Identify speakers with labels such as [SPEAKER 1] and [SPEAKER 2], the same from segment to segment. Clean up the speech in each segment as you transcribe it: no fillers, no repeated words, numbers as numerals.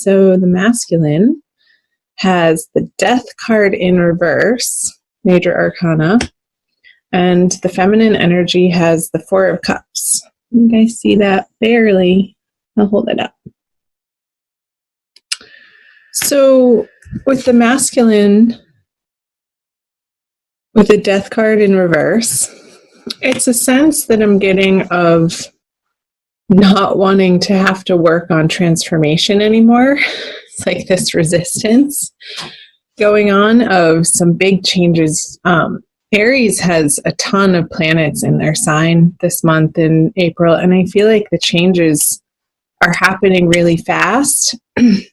[SPEAKER 1] So the masculine has the Death card in reverse, major arcana, and the feminine energy has the Four of Cups. You guys see that? Barely. I'll hold it up. So with the masculine, with the Death card in reverse, it's a sense that I'm getting of not wanting to have to work on transformation anymore. It's like this resistance going on of some big changes. Aries has a ton of planets in their sign this month in April, and I feel like the changes are happening really fast. And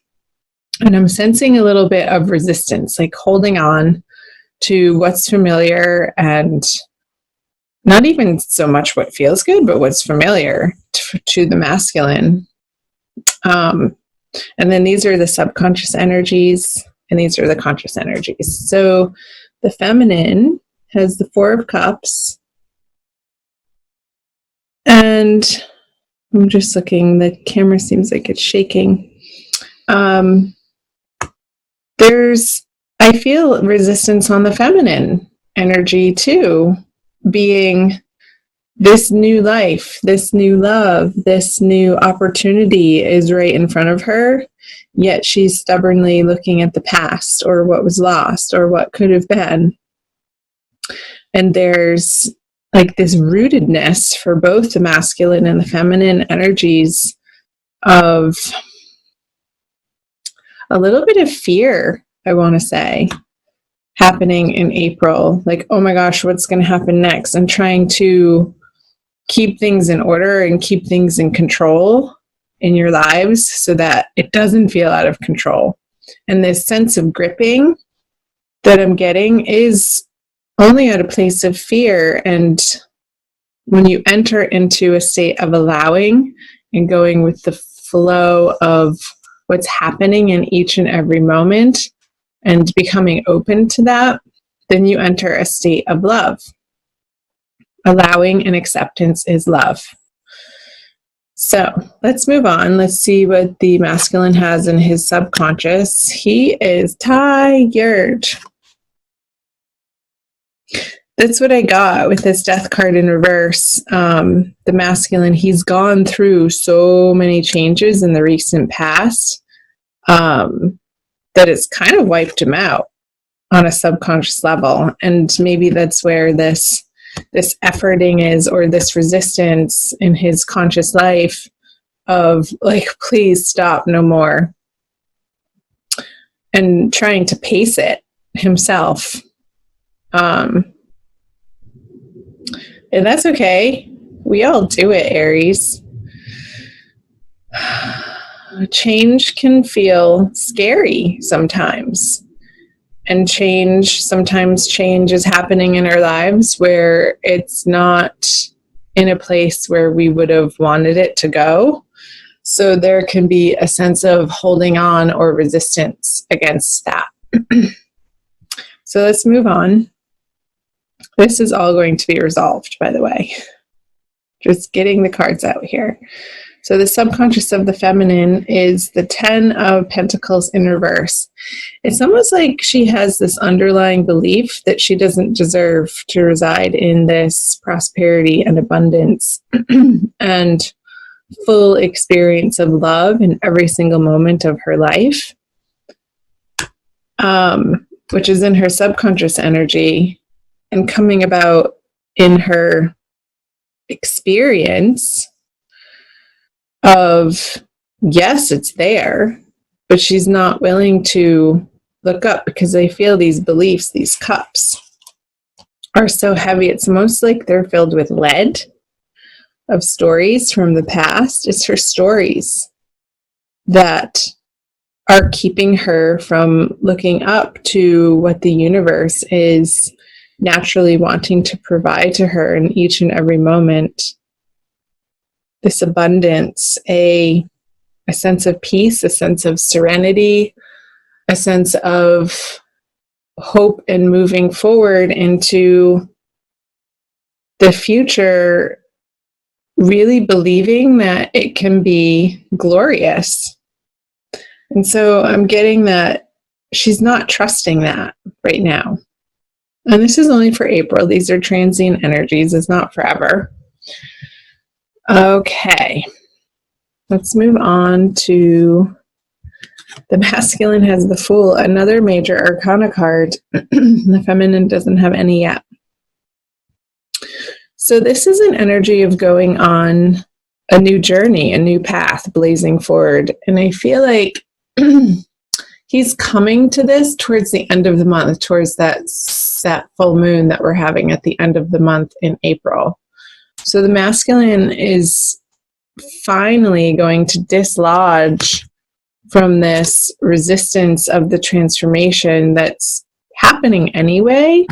[SPEAKER 1] I'm sensing a little bit of resistance, like holding on to what's familiar and not even so much what feels good, but what's familiar to the masculine. And then these are the subconscious energies, and these are the conscious energies. So the feminine has the Four of Cups. And I'm just looking, the camera seems like it's shaking. I feel resistance on the feminine energy too, being this new life, this new love, this new opportunity is right in front of her, yet she's stubbornly looking at the past or what was lost or what could have been. And there's like this rootedness for both the masculine and the feminine energies of a little bit of fear, I want to say, happening in April. Like, oh my gosh, what's going to happen next? And trying to keep things in order and keep things in control in your lives so that it doesn't feel out of control. And this sense of gripping that I'm getting is only at a place of fear. And when you enter into a state of allowing and going with the flow of what's happening in each and every moment and becoming open to that, then you enter a state of love. Allowing and acceptance is love. So let's move on. Let's see what the masculine has in his subconscious. He is tired. That's what I got with this Death card in reverse. The masculine, he's gone through so many changes in the recent past that it's kind of wiped him out on a subconscious level. And maybe that's where this efforting is, or this resistance in his conscious life of like, please stop, no more. And trying to pace it himself. And that's okay. We all do it, Aries. Change can feel scary sometimes. And sometimes change is happening in our lives where it's not in a place where we would have wanted it to go. So there can be a sense of holding on or resistance against that. So let's move on. This is all going to be resolved, by the way. Just getting the cards out here. So the subconscious of the feminine is the 10 of Pentacles in reverse. It's almost like she has this underlying belief that she doesn't deserve to reside in this prosperity and abundance and full experience of love in every single moment of her life, which is in her subconscious energy and coming about in her experience of, yes, it's there, but she's not willing to look up because I feel these beliefs, these cups are so heavy. It's almost like they're filled with lead of stories from the past. It's her stories that are keeping her from looking up to what the universe is naturally wanting to provide to her in each and every moment. This abundance, a sense of peace, a sense of serenity, a sense of hope and moving forward into the future, really believing that it can be glorious. And so I'm getting that she's not trusting that right now. And this is only for April. These are transient energies. It's not forever. Okay. Let's move on to the masculine has the Fool, another major arcana card. The feminine doesn't have any yet. So this is an energy of going on a new journey, a new path, blazing forward. And I feel like he's coming to this towards the end of the month, towards that full moon that we're having at the end of the month in April. So the masculine is finally going to dislodge from this resistance of the transformation that's happening anyway,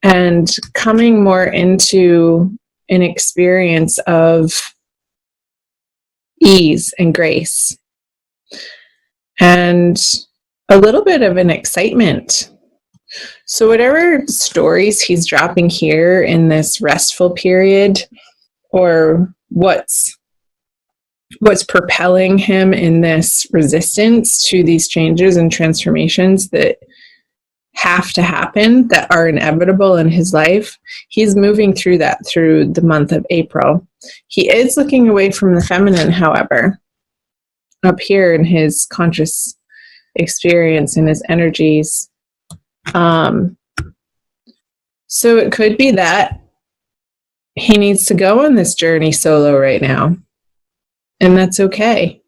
[SPEAKER 1] and coming more into an experience of ease and grace and a little bit of an excitement. So whatever stories he's dropping here in this restful period, or what's propelling him in this resistance to these changes and transformations that have to happen, that are inevitable in his life, he's moving through that through the month of April. He is looking away from the feminine, however, up here in his conscious experience and his energies. So it could be that he needs to go on this journey solo right now, and that's okay.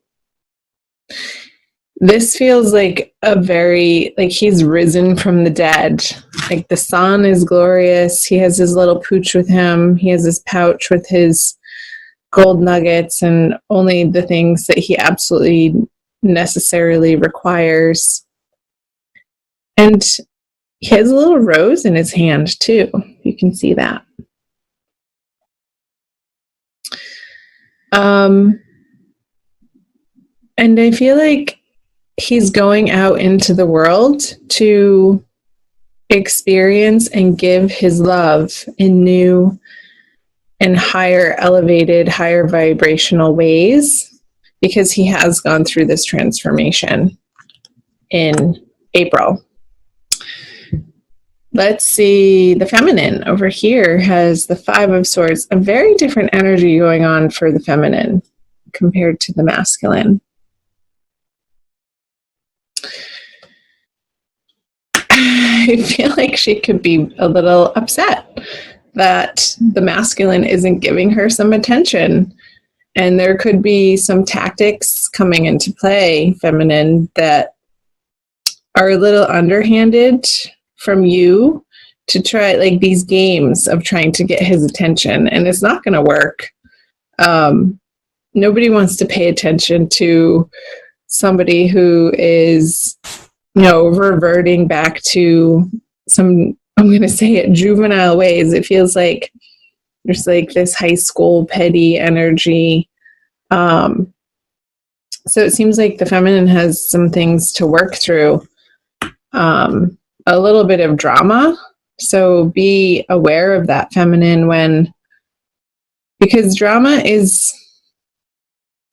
[SPEAKER 1] This feels like like he's risen from the dead. Like the sun is glorious. He has his little pooch with him. He has his pouch with his gold nuggets and only the things that he absolutely necessarily requires. And he has a little rose in his hand too. You can see that. And I feel like he's going out into the world to experience and give his love in new and higher elevated, higher vibrational ways, because he has gone through this transformation in April. Let's see, the feminine over here has the Five of Swords, a very different energy going on for the feminine compared to the masculine. I feel like she could be a little upset that the masculine isn't giving her some attention. And there could be some tactics coming into play, feminine, that are a little underhanded from you to try, like these games of trying to get his attention. And it's not going to work. Nobody wants to pay attention to somebody who is, reverting back to some, I'm going to say it, juvenile ways. It feels like there's like this high school petty energy. So it seems like the feminine has some things to work through, a little bit of drama. So be aware of that, feminine, because drama is,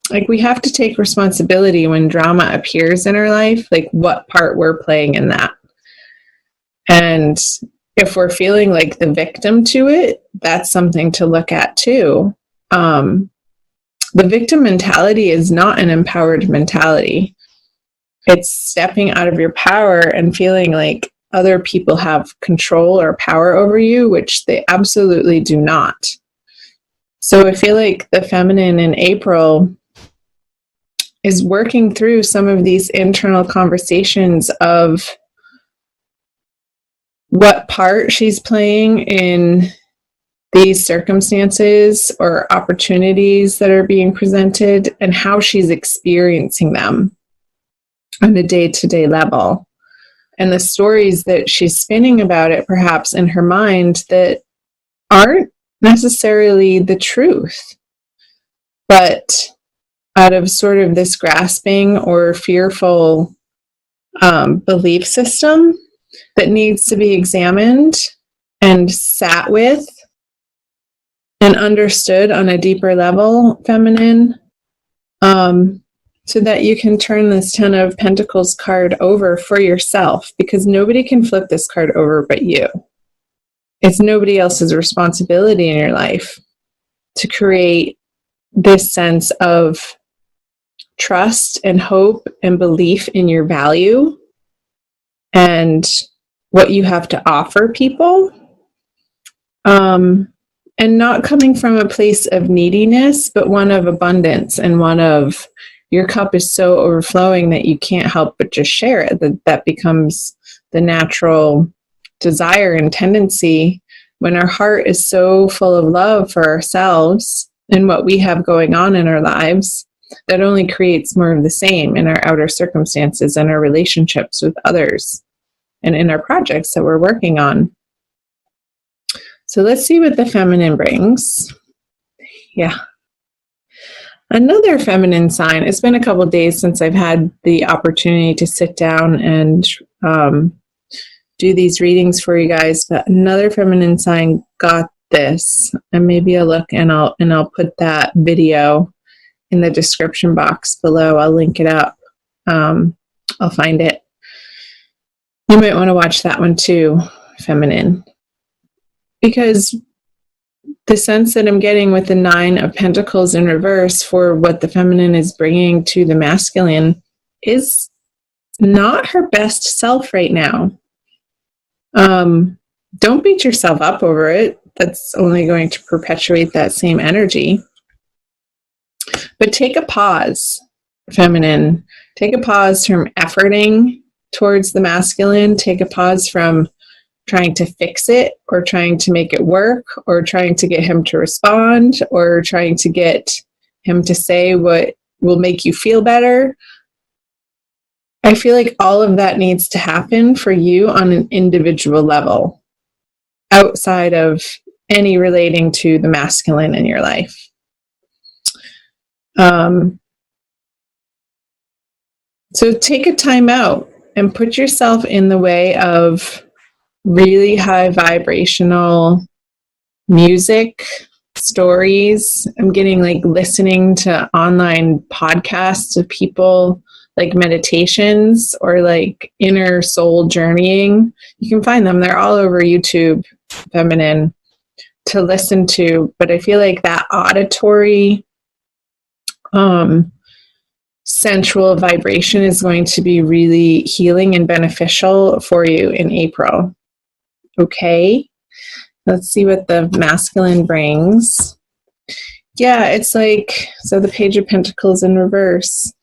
[SPEAKER 1] like, we have to take responsibility when drama appears in our life, like what part we're playing in that. And if we're feeling like the victim to it, that's something to look at too. The victim mentality is not an empowered mentality. It's stepping out of your power and feeling like other people have control or power over you, which they absolutely do not. So I feel like the feminine in April is working through some of these internal conversations of what part she's playing in these circumstances or opportunities that are being presented, and how she's experiencing them on a day-to-day level. And the stories that she's spinning about it, perhaps in her mind, that aren't necessarily the truth, but out of sort of this grasping or fearful belief system that needs to be examined and sat with and understood on a deeper level, feminine. so that you can turn this Ten of Pentacles card over for yourself, because nobody can flip this card over but you. It's nobody else's responsibility in your life to create this sense of trust and hope and belief in your value and what you have to offer people. And not coming from a place of neediness, but one of abundance, and one of your cup is so overflowing that you can't help but just share it. That becomes the natural desire and tendency when our heart is so full of love for ourselves and what we have going on in our lives. That only creates more of the same in our outer circumstances and our relationships with others and in our projects that we're working on. So let's see what the feminine brings. Yeah. Another feminine sign. It's been a couple of days since I've had the opportunity to sit down and do these readings for you guys, but another feminine sign got this. And maybe I'll look and I'll put that video in the description box below. I'll link it up. I'll find it. You might want to watch that one too, feminine. Because the sense that I'm getting with the Nine of Pentacles in reverse for what the feminine is bringing to the masculine is not her best self right now. Don't beat yourself up over it. That's only going to perpetuate that same energy. But take a pause, feminine. Take a pause from efforting towards the masculine. Take a pause from trying to fix it or trying to make it work or trying to get him to respond or trying to get him to say what will make you feel better. I feel like all of that needs to happen for you on an individual level outside of any relating to the masculine in your life. So take a time out and put yourself in the way of really high vibrational music, stories. I'm getting like listening to online podcasts of people, like meditations or like inner soul journeying. You can find them. They're all over YouTube, feminine, to listen to. But I feel like that auditory, sensual vibration is going to be really healing and beneficial for you in April. Okay, let's see what the masculine brings. Yeah, it's like, so the Page of Pentacles in reverse.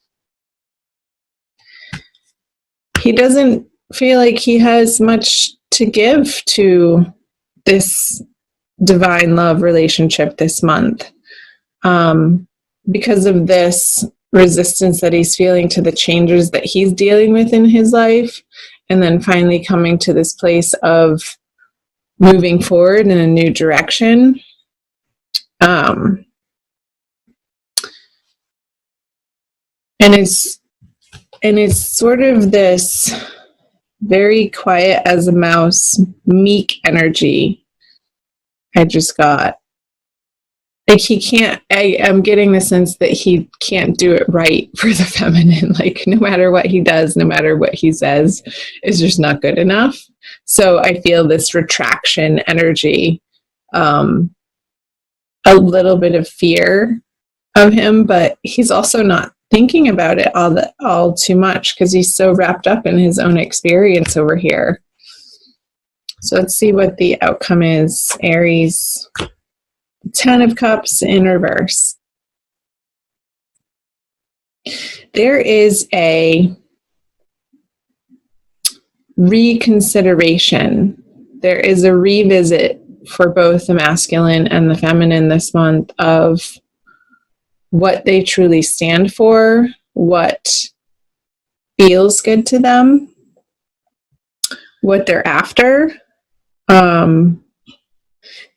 [SPEAKER 1] He doesn't feel like he has much to give to this divine love relationship this month. Because of this resistance that he's feeling to the changes that he's dealing with in his life, and then finally coming to this place of moving forward in a new direction. And it's sort of this very quiet as a mouse, meek energy I just got. Like he can't, I'm getting the sense that he can't do it right for the feminine. Like no matter what he does, no matter what he says, it's just not good enough. So I feel this retraction energy, a little bit of fear of him, but he's also not thinking about it all too much because he's so wrapped up in his own experience over here. So let's see what the outcome is, Aries. 10 of Cups in reverse. There is a reconsideration. There is a revisit for both the masculine and the feminine this month of what they truly stand for, what feels good to them, what they're after.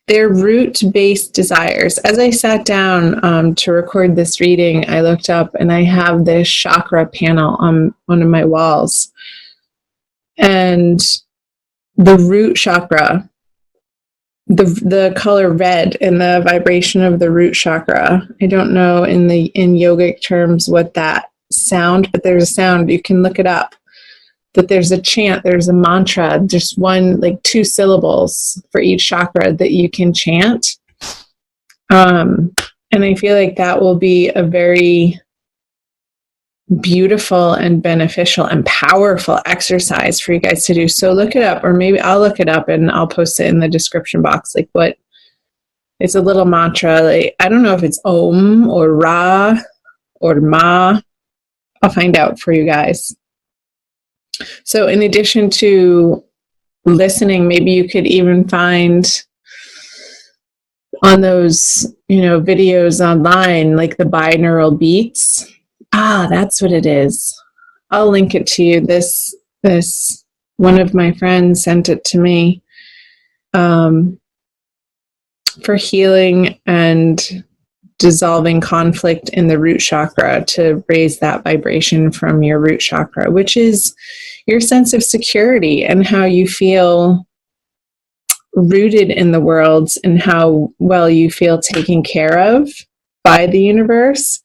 [SPEAKER 1] Their root-based desires. As I sat down to record this reading, I looked up and I have this chakra panel on one of my walls. And the root chakra, the color red and the vibration of the root chakra, I don't know in yogic terms what that sound, but there's a sound. You can look it up. That there's a chant, there's a mantra, just one, like 2 syllables for each chakra that you can chant. And I feel like that will be a very beautiful and beneficial and powerful exercise for you guys to do. So look it up, or maybe I'll look it up and I'll post it in the description box. Like what, it's a little mantra. Like, I don't know if it's Om or Ra or Ma. I'll find out for you guys. So in addition to listening, maybe you could even find on those, videos online, like the binaural beats. That's what it is. I'll link it to you. This one of my friends sent it to me for healing and dissolving conflict in the root chakra, to raise that vibration from your root chakra, which is your sense of security and how you feel rooted in the world and how well you feel taken care of by the universe,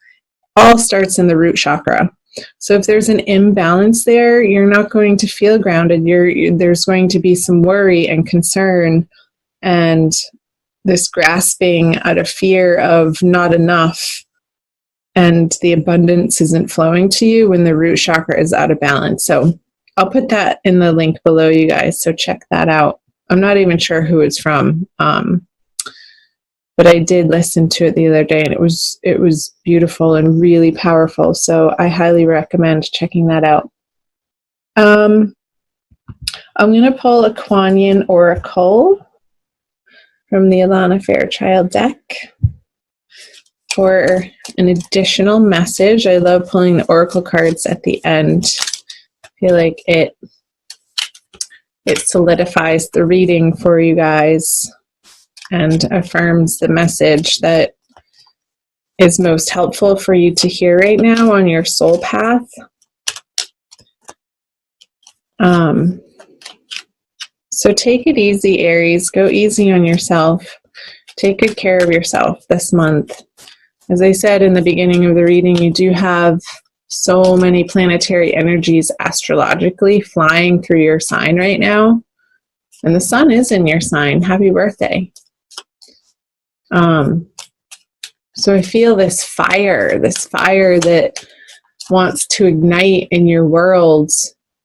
[SPEAKER 1] all starts in the root chakra. So if there's an imbalance there, you're not going to feel grounded. There's going to be some worry and concern and this grasping out of fear of not enough, and the abundance isn't flowing to you when the root chakra is out of balance. So I'll put that in the link below, you guys, so check that out. I'm not even sure who it's from, but I did listen to it the other day, and it was beautiful and really powerful. So I highly recommend checking that out. I'm going to pull a Kuan Yin Oracle from the Alana Fairchild deck for an additional message. I love pulling the Oracle cards at the end. I feel like it solidifies the reading for you guys and affirms the message that is most helpful for you to hear right now on your soul path. So take it easy, Aries. Go easy on yourself. Take good care of yourself this month. As I said in the beginning of the reading, you do have so many planetary energies astrologically flying through your sign right now. And the sun is in your sign. Happy birthday. So I feel this fire that wants to ignite in your world,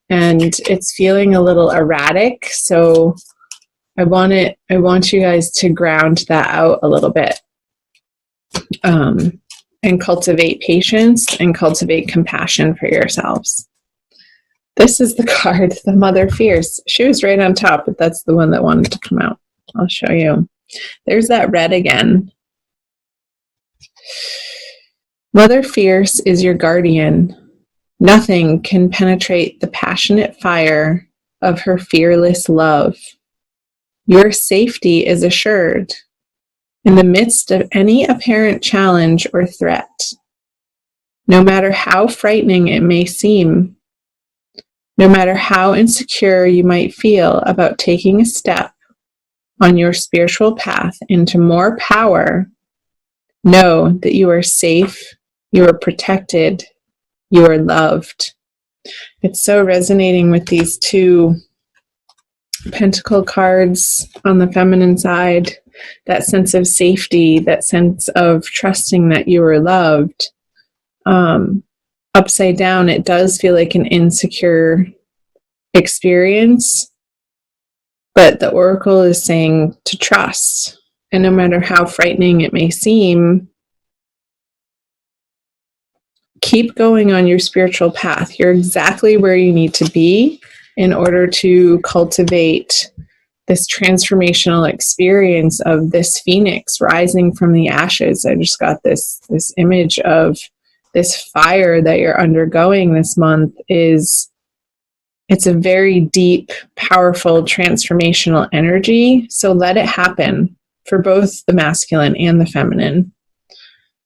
[SPEAKER 1] and it's feeling a little erratic. So I want you guys to ground that out a little bit, and cultivate patience and cultivate compassion for yourselves. This is the card, the Mother Fierce. She was right on top, but that's the one that wanted to come out. I'll show you. There's that red again. Mother Fierce is your guardian. Nothing can penetrate the passionate fire of her fearless love. Your safety is assured in the midst of any apparent challenge or threat. No matter how frightening it may seem, no matter how insecure you might feel about taking a step on your spiritual path into more power, know that you are safe, you are protected, you are loved. It's so resonating with these 2 pentacle cards on the feminine side, that sense of safety, that sense of trusting that you are loved. Upside down, it does feel like an insecure experience, but the Oracle is saying to trust. And no matter how frightening it may seem, keep going on your spiritual path. You're exactly where you need to be in order to cultivate this transformational experience of this phoenix rising from the ashes. I just got this image of this fire that you're undergoing this month. It's a very deep, powerful, transformational energy. So let it happen for both the masculine and the feminine.